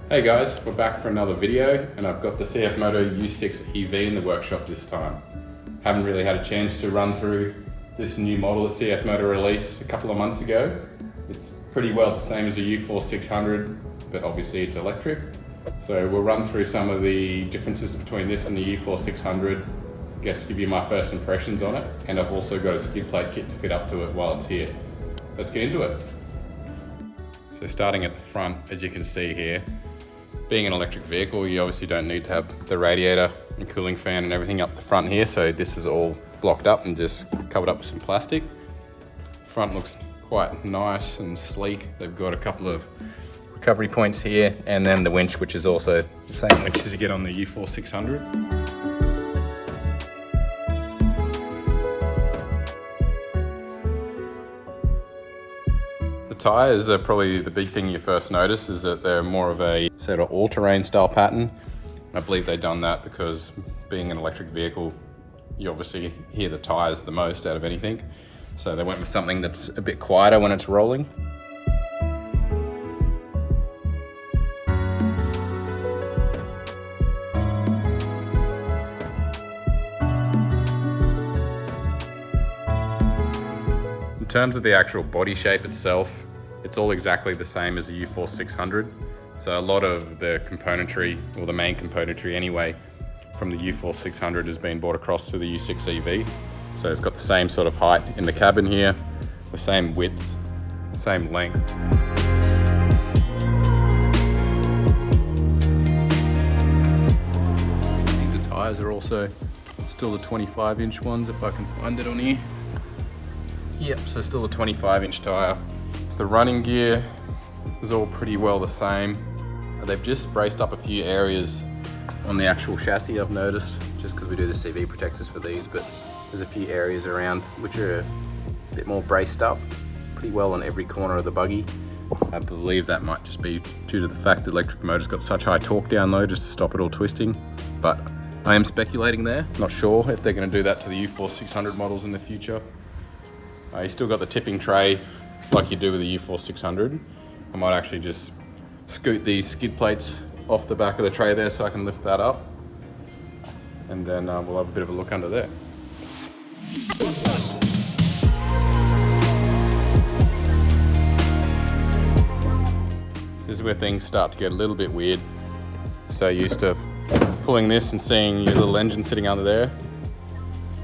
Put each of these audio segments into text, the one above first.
Hey guys, we're back for another video and I've got the CFMoto U6 EV in the workshop this time. Haven't really had a chance to run through this new model that CFMoto released a couple of months ago. It's pretty well the same as a U4 600, but obviously it's electric. So we'll run through some of the differences between this and the U4 600, I guess give you my first impressions on it, and I've also got a skid plate kit to fit up to it while it's here. Let's get into it. So starting at the front, as you can see here, being an electric vehicle, you obviously don't need to have the radiator and cooling fan and everything up the front here, so this is all blocked up and just covered up with some plastic. Front looks quite nice and sleek. They've got a couple of recovery points here, and then the winch, which is also the same winch as you get on the U4 600. The tyres are probably the big thing you first notice, is that they're more of a sort of all-terrain style pattern. I believe they've done that because being an electric vehicle, you obviously hear the tyres the most out of anything. So they went with something that's a bit quieter when it's rolling. In terms of the actual body shape itself, it's all exactly the same as the U4 600. So a lot of the componentry, or the main componentry anyway, from the U4 600 has been brought across to the U6 EV. So it's got the same sort of height in the cabin here, the same width, same length. I think the tyres are also still the 25-inch ones, if I can find it on here. Yep, so still a 25-inch tyre. The running gear is all pretty well the same. They've just braced up a few areas on the actual chassis, I've noticed, just because we do the CV protectors for these, but there's a few areas around which are a bit more braced up, pretty well on every corner of the buggy. I believe that might just be due to the fact that electric motor's got such high torque down low just to stop it all twisting, but I am speculating there. Not sure if they're going to do that to the U4 600 models in the future. You still got the tipping tray like you do with the U4 600. I might actually just scoot these skid plates off the back of the tray there so I can lift that up, and then we'll have a bit of a look under there. This is where things start to get a little bit weird. So used to pulling this and seeing your little engine sitting under there,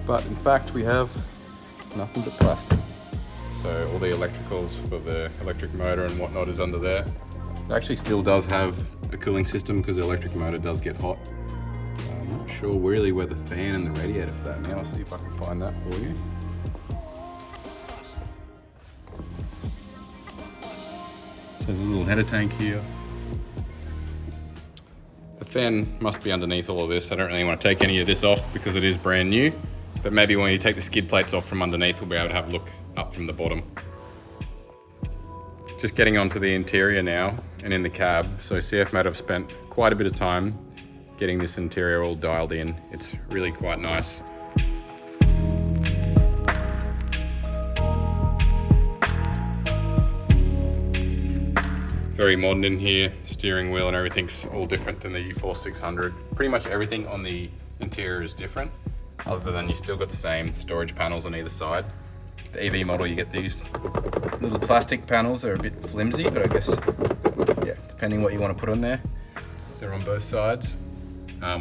but in fact we have nothing but plastic. So all the electricals for the electric motor and whatnot is under there. It actually still does have a cooling system because the electric motor does get hot. I'm not sure really where the fan and the radiator for that now. I'll see if I can find that for you. So there's a little header tank here. The fan must be underneath all of this. I don't really want to take any of this off because it is brand new, but maybe when you take the skid plates off from underneath, we'll be able to have a look up from the bottom. Just getting onto the interior now and in the cab. So CFMoto have spent quite a bit of time getting this interior all dialed in. It's really quite nice. Very modern in here. Steering wheel and everything's all different than the U4 600. Pretty much everything on the interior is different, other than you still got the same storage panels on either side. The EV model, you get these little plastic panels. They're a bit flimsy, but I guess, yeah, depending what you want to put on there, they're on both sides.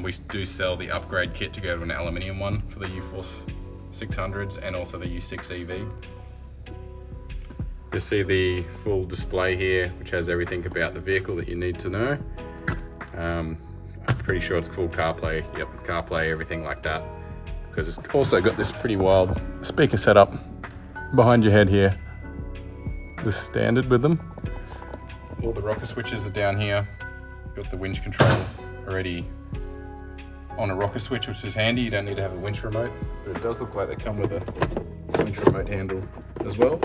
We do sell the upgrade kit to go to an aluminium one for the U4 600s and also the U6 EV. You see the full display here, which has everything about the vehicle that you need to know. I'm pretty sure it's full CarPlay. Yep, CarPlay, everything like that. Because it's also got this pretty wild speaker setup behind your head here. This is standard with them. All the rocker switches are down here. Got the winch control already on a rocker switch, which is handy. You don't need to have a winch remote, but it does look like they come with a winch remote handle as well.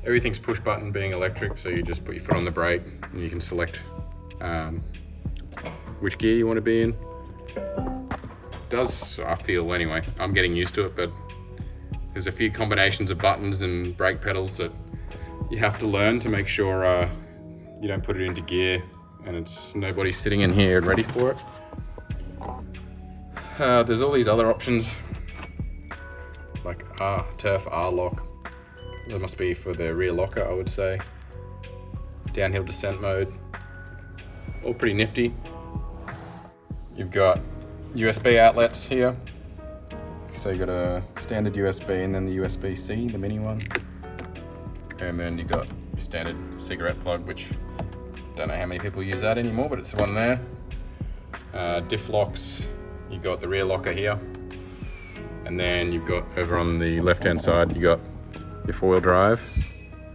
Everything's push button being electric, so you just put your foot on the brake and you can select which gear you want to be in. Does, I feel anyway, I'm getting used to it, but there's a few combinations of buttons and brake pedals that you have to learn to make sure you don't put it into gear and it's nobody sitting in here and ready for it. There's all these other options like turf R-lock. That must be for the rear locker, I would say. Downhill descent mode, all pretty nifty. You've got USB outlets here. So you got a standard USB and then the USB-C, the mini one. And then you got your standard cigarette plug, which don't know how many people use that anymore, but it's the one there. Diff locks, you got the rear locker here. And then you've got over on the left-hand side, you got your four-wheel drive.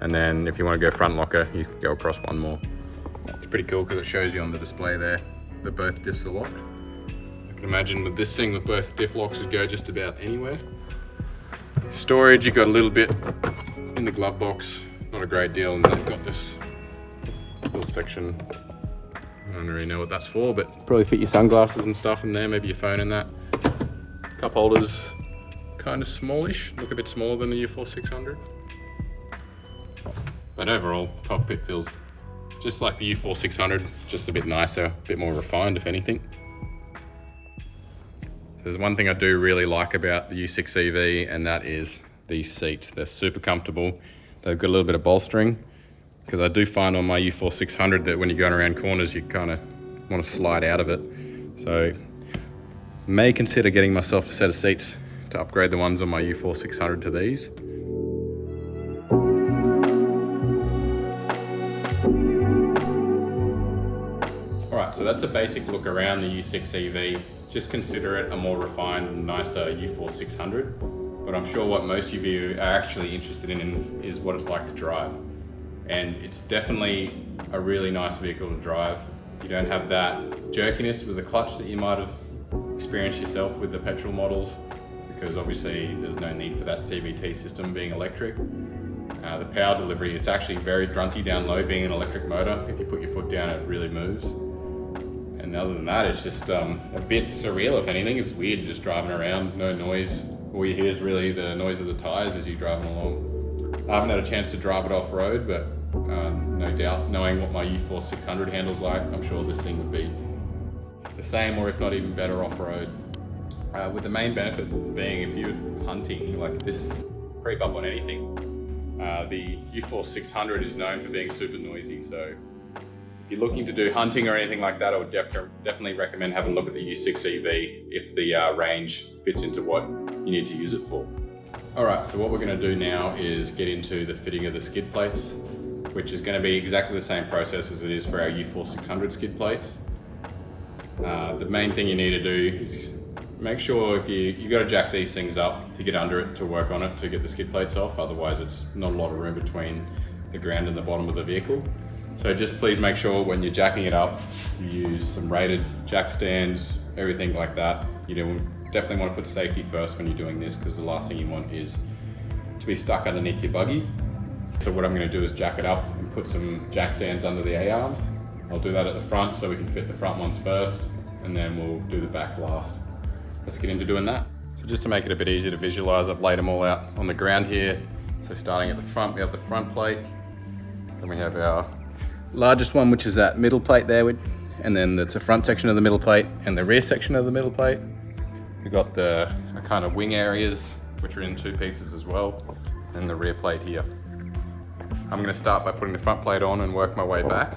And then if you want to go front locker, you can go across one more. It's pretty cool because it shows you on the display there that both diffs are locked. I can imagine with this thing with both diff locks would go just about anywhere. Storage, you've got a little bit in the glove box, not a great deal, and then you've got this little section. I don't really know what that's for, but probably fit your sunglasses and stuff in there, maybe your phone in that. Cup holders, kind of smallish, look a bit smaller than the U4 600. But overall, cockpit feels just like the U4 600, just a bit nicer, a bit more refined if anything. So there's one thing I do really like about the U6 EV, and that is these seats. They're super comfortable. They've got a little bit of bolstering, because I do find on my U4 600 that when you're going around corners, you kind of want to slide out of it. So may consider getting myself a set of seats to upgrade the ones on my U4 600 to these. Alright, so that's a basic look around the U6 EV. Just consider it a more refined and nicer U4 600. But I'm sure what most of you are actually interested in is what it's like to drive. And it's definitely a really nice vehicle to drive. You don't have that jerkiness with the clutch that you might have experienced yourself with the petrol models, because obviously there's no need for that CVT system being electric. The power delivery, it's actually very grunty down low being an electric motor. If you put your foot down, it really moves. And other than that, it's just a bit surreal, if anything. It's weird just driving around, no noise. All you hear is really the noise of the tires as you're driving along. I haven't had a chance to drive it off-road, but no doubt, knowing what my U4 600 handles like, I'm sure this thing would be the same or if not even better off-road. With the main benefit being if you're hunting, like this creep up on anything. The U4 600 is known for being super noisy, so if you're looking to do hunting or anything like that, I would definitely recommend having a look at the U6 EV if the range fits into what you need to use it for. Alright, so what we're going to do now is get into the fitting of the skid plates, which is going to be exactly the same process as it is for our U4 600 skid plates. The main thing you need to do is make sure if you got to jack these things up to get under it, to work on it, to get the skid plates off, otherwise it's not a lot of room between the ground and the bottom of the vehicle. So just please make sure when you're jacking it up, you use some rated jack stands, everything like that. You definitely want to put safety first when you're doing this, because the last thing you want is to be stuck underneath your buggy. So what I'm going to do is jack it up and put some jack stands under the A-arms. I'll do that at the front so we can fit the front ones first, and then we'll do the back last. Let's get into doing that. So just to make it a bit easier to visualize, I've laid them all out on the ground here. So starting at the front, we have the front plate. Then we have our largest one, which is that middle plate there, and then it's a front section of the middle plate and the rear section of the middle plate. We've got the kind of wing areas, which are in two pieces as well, and the rear plate here. I'm going to start by putting the front plate on and work my way back.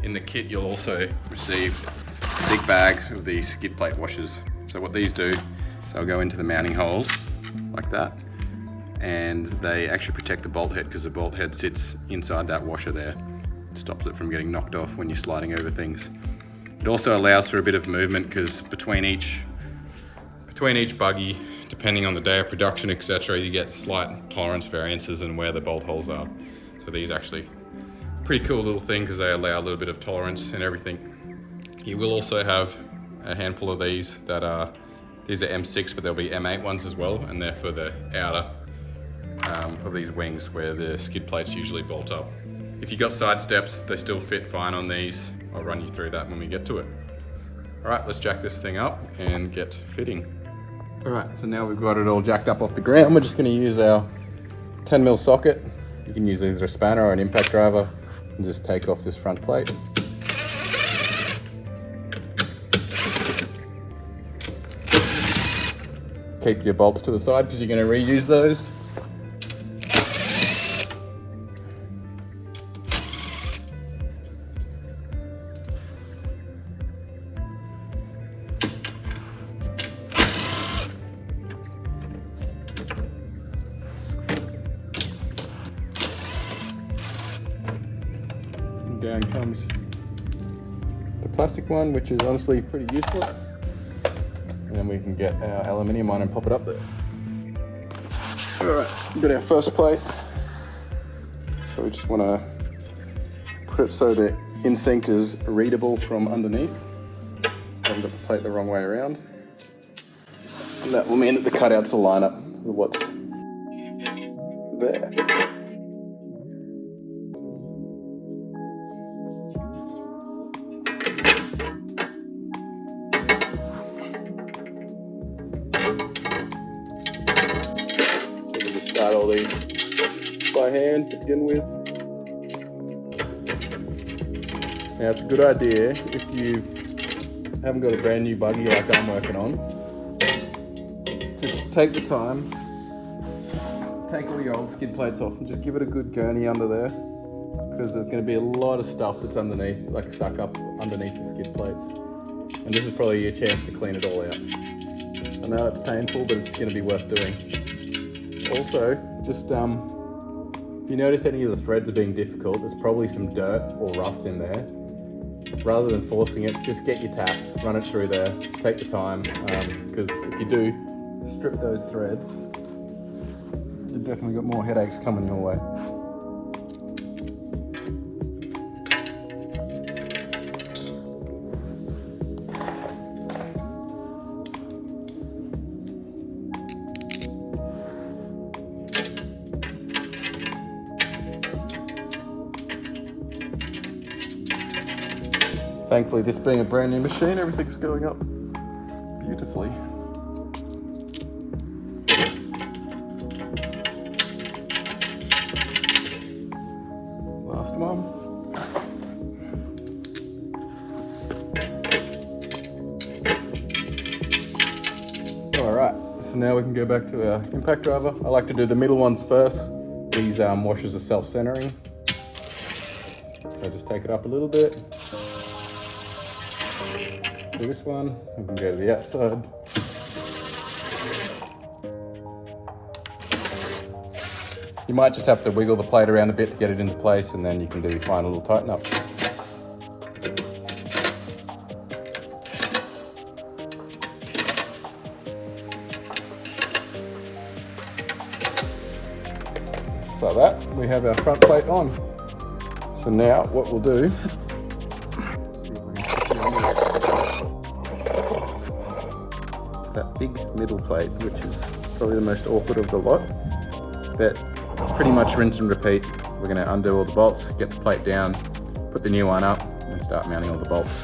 In the kit, you'll also receive a big bag of these skid plate washers. So what these do is they'll go into the mounting holes like that, and they actually protect the bolt head, because the bolt head sits inside that washer there. It stops it from getting knocked off when you're sliding over things. It also allows for a bit of movement, because between each buggy, depending on the day of production, etc., you get slight tolerance variances in where the bolt holes are. So these actually pretty cool little thing, because they allow a little bit of tolerance and everything. You will also have a handful of these that are, these are M6, but there'll be M8 ones as well, and they're for the outer of these wings where the skid plates usually bolt up. If you've got side steps, they still fit fine on these. I'll run you through that when we get to it. All right, let's jack this thing up and get fitting. All right, so now we've got it all jacked up off the ground. We're just gonna use our 10mm socket. You can use either a spanner or an impact driver and just take off this front plate. keep your bolts to the side because you're going to reuse those. And down comes the plastic one, which is honestly pretty useless. And then we can get our aluminium one and pop it up there. Alright, we've got our first plate. So we just want to put it so the InSinct is readable from underneath. I've got the plate the wrong way around. And that will mean that the cutouts will line up with what's there. Start all these by hand to begin with. Now it's a good idea if you haven't got a brand new buggy like I'm working on, just take the time, take all your old skid plates off and just give it a good gurney under there, because there's going to be a lot of stuff that's underneath, like stuck up underneath the skid plates, and this is probably your chance to clean it all out. I know it's painful, but it's going to be worth doing. Also, just if you notice any of the threads are being difficult, there's probably some dirt or rust in there. Rather than forcing it, just get your tap, run it through there, take the time, because if you do strip those threads, you've definitely got more headaches coming your way. Thankfully, this being a brand new machine, everything's going up beautifully. Last one. All right, so now we can go back to our impact driver. I like to do the middle ones first. These washers are self-centering. So just take it up a little bit. This one, we can go to the outside. You might just have to wiggle the plate around a bit to get it into place, and then you can do your final little tighten up. Just like that, we have our front plate on. So now what we'll do, that big middle plate, which is probably the most awkward of the lot, but pretty much rinse and repeat. We're going to undo all the bolts, get the plate down, put the new one up, and start mounting all the bolts.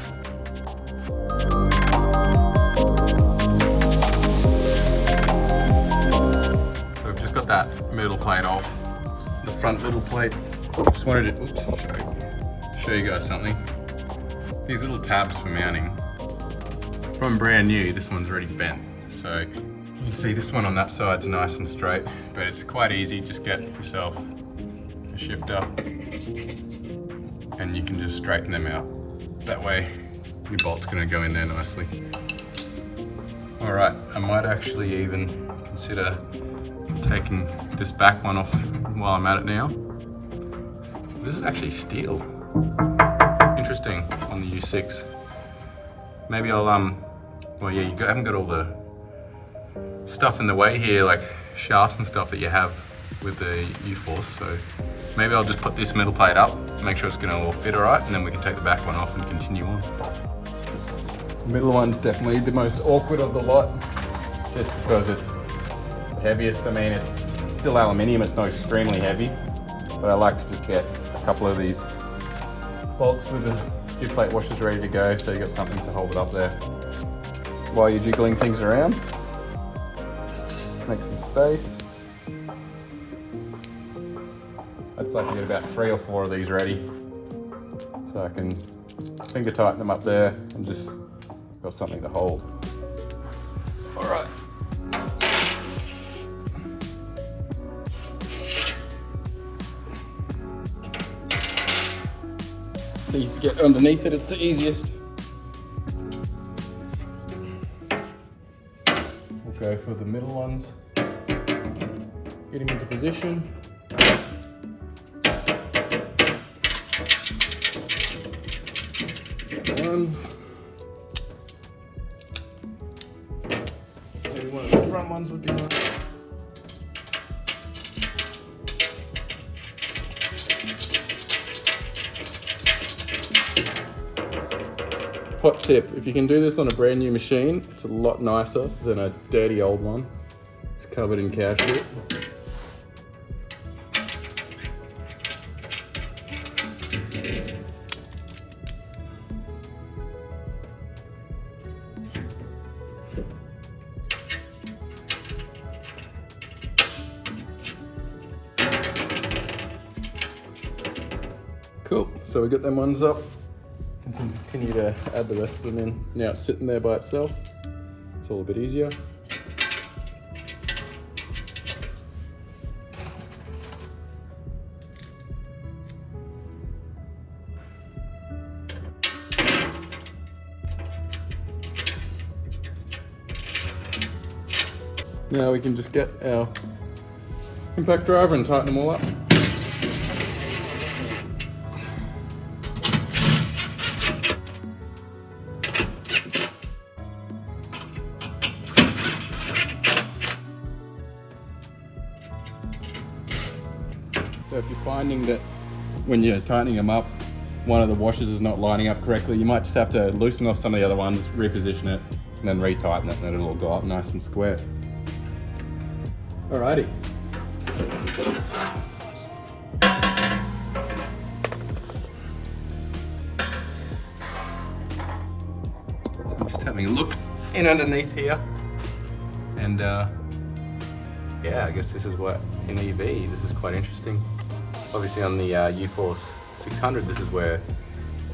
So we've just got that middle plate off, the front middle plate. Just wanted to, show you guys something. These little tabs for mounting, from brand new, this one's already bent. So you can see this one on that side's nice and straight, but it's quite easy. Just get yourself a shifter and you can just straighten them out. That way your bolt's gonna go in there nicely. All right, I might actually even consider taking this back one off while I'm at it now. This is actually steel. Interesting on the U6. Maybe I'll, well yeah, you haven't got all the stuff in the way here, like shafts and stuff that you have with the U-Force, so maybe I'll just put this middle plate up, make sure it's gonna all fit all right, and then we can take the back one off and continue on. The middle one's definitely the most awkward of the lot, just because it's the heaviest. I mean, it's still aluminium, it's not extremely heavy, but I like to just get a couple of these bolts with the skid plate washers ready to go, so you got something to hold it up there while you're jiggling things around. Make some space. I just like to get about 3 or 4 of these ready, so I can finger tighten them up there and just got something to hold. All right. So you can get underneath it, it's the easiest. We'll go for the middle ones. Get him into position. One. Maybe one of the front ones would be nice. Hot tip, if you can do this on a brand new machine, it's a lot nicer than a dirty old one. It's covered in cow shit. Cool, so we got them ones up. Continue to add the rest of them in. Now it's sitting there by itself. It's all a bit easier. Now we can just get our impact driver and tighten them all up. So if you're finding that when you're tightening them up, one of the washers is not lining up correctly, you might just have to loosen off some of the other ones, reposition it, and then retighten it, and then it'll all go up nice and square. Alrighty. I'm just having a look in underneath here, and yeah, I guess this is what in EV, this is quite interesting. Obviously on the U-Force 600, this is where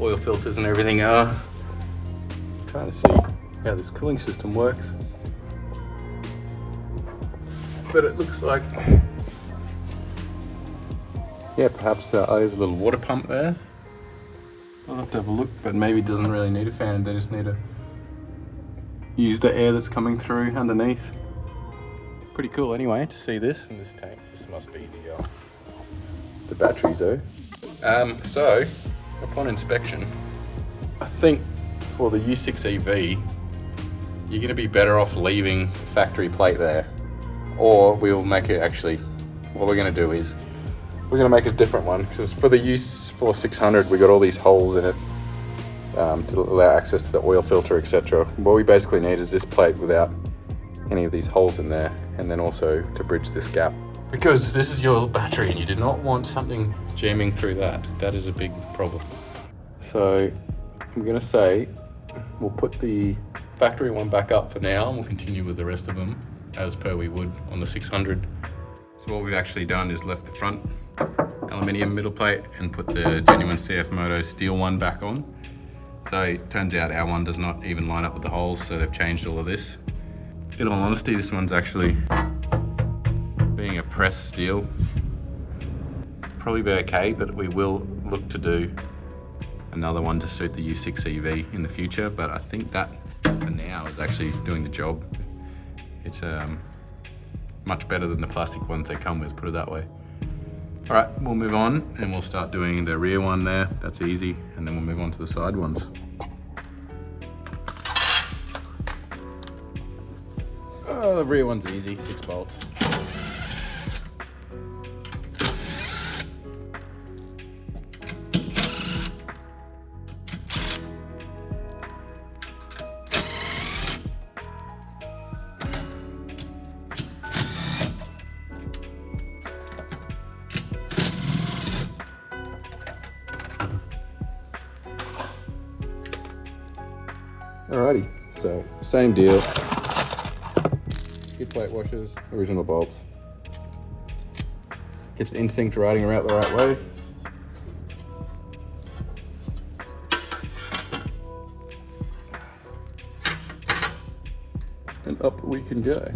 oil filters and everything are. I'm trying to see how this cooling system works. But it looks like, yeah, perhaps there's a little water pump there. I'll have to have a look, but maybe it doesn't really need a fan. They just need to use the air that's coming through underneath. Pretty cool anyway to see this in this tank. This must be the batteries though. So upon inspection, I think for the U6 EV, you're going to be better off leaving the factory plate there, or we'll make it actually. What we're going to do is we're going to make a different one, because for the U4 600 we got all these holes in it to allow access to the oil filter, etc. What we basically need is this plate without any of these holes in there, and then also to bridge this gap, because this is your battery and you do not want something jamming through that. That is a big problem. So I'm gonna say we'll put the factory one back up for now, and we'll continue with the rest of them as per we would on the 600. So what we've actually done is left the front aluminium middle plate and put the genuine CFMoto steel one back on. So it turns out our one does not even line up with the holes, so they've changed all of this. In all honesty, this one's actually, being a pressed steel, probably be okay, but we will look to do another one to suit the U6 EV in the future. But I think that for now is actually doing the job. It's much better than the plastic ones they come with, put it that way. All right, we'll move on and we'll start doing the rear one there. That's easy, and then we'll move on to the side ones. Oh, the rear one's easy, 6 bolts. Alrighty, so same deal. Skid plate washers, original bolts. Get the InSinct riding around the right way. And up we can go.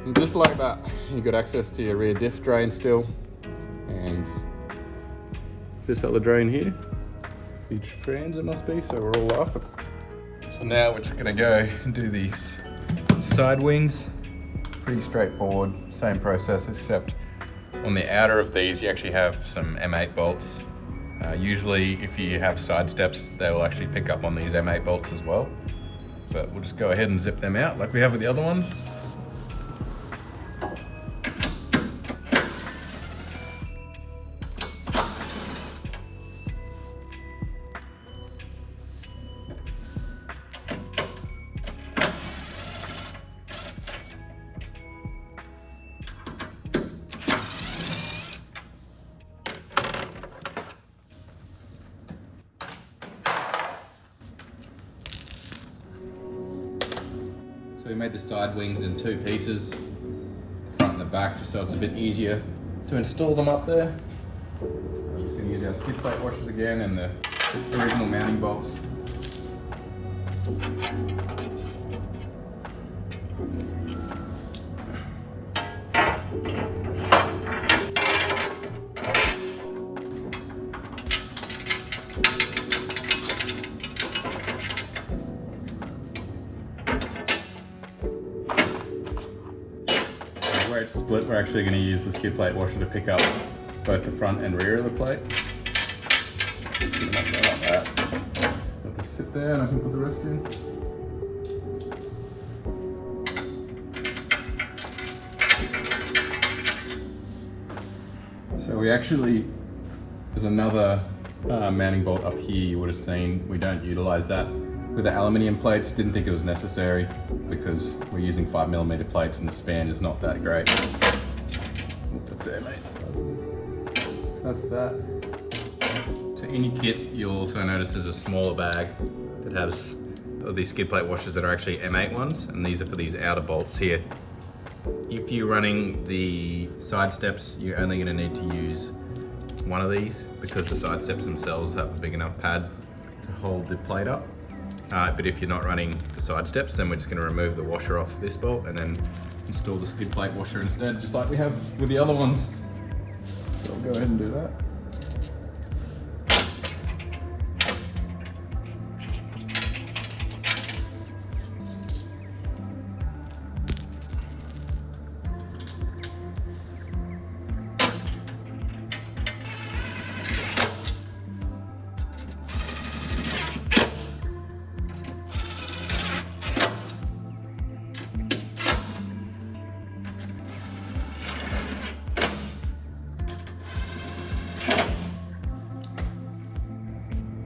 And just like that, you've got access to your rear diff drain still, and this other drain here, huge trans it must be, so we're all laughing. So now we're just gonna go and do these side wings. Pretty straightforward, same process, except on the outer of these you actually have some M8 bolts. Usually if you have side steps, they will actually pick up on these M8 bolts as well. But we'll just go ahead and zip them out like we have with the other ones. So we made the side wings in two pieces, the front and the back, just so it's a bit easier to install them up there. I'm just going to use our skid plate washers again and the original mounting bolts. Where it's split, we're actually going to use the skid plate washer to pick up both the front and rear of the plate. Like that. Let this sit there and I can put the rest in. So we actually, there's another mounting bolt up here you would have seen. We don't utilize that with the aluminium plates. Didn't think it was necessary because we're using 5mm plates and the span is not that great. That's there, mate. So that's that. So in your kit, you'll also notice there's a smaller bag that has these skid plate washers that are actually M8 ones, and these are for these outer bolts here. If you're running the side steps, you're only going to need to use one of these because the side steps themselves have a big enough pad to hold the plate up. But if you're not running the side steps, then we're just going to remove the washer off this bolt and then install the skid plate washer instead, just like we have with the other ones. So I'll go ahead and do that.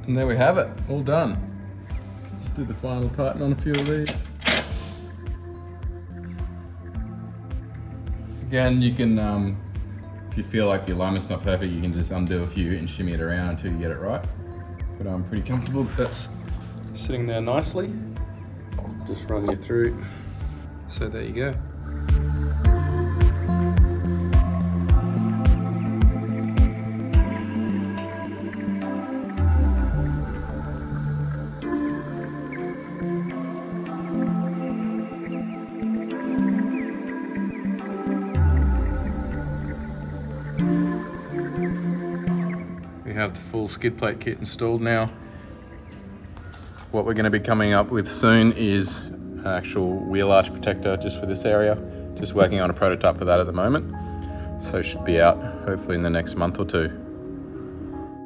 And there we have it, all done. Let's do the final tighten on a few of these. Again, you can, if you feel like the alignment's not perfect, you can just undo a few and shimmy it around until you get it right. But I'm pretty comfortable that that's sitting there nicely. Just running it through. So there you go. We have the full skid plate kit installed now. What we're going to be coming up with soon is an actual wheel arch protector just for this area. Just working on a prototype for that at the moment. So it should be out hopefully in the next month or two.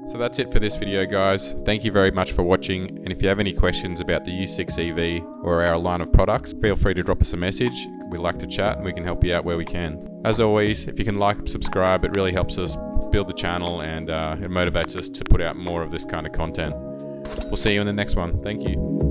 So that's it for this video, guys. Thank you very much for watching. And if you have any questions about the U6 EV or our line of products, feel free to drop us a message. We'd like to chat and we can help you out where we can. As always, if you can like and subscribe, it really helps us build the channel and it motivates us to put out more of this kind of content. We'll see you in the next one. Thank you.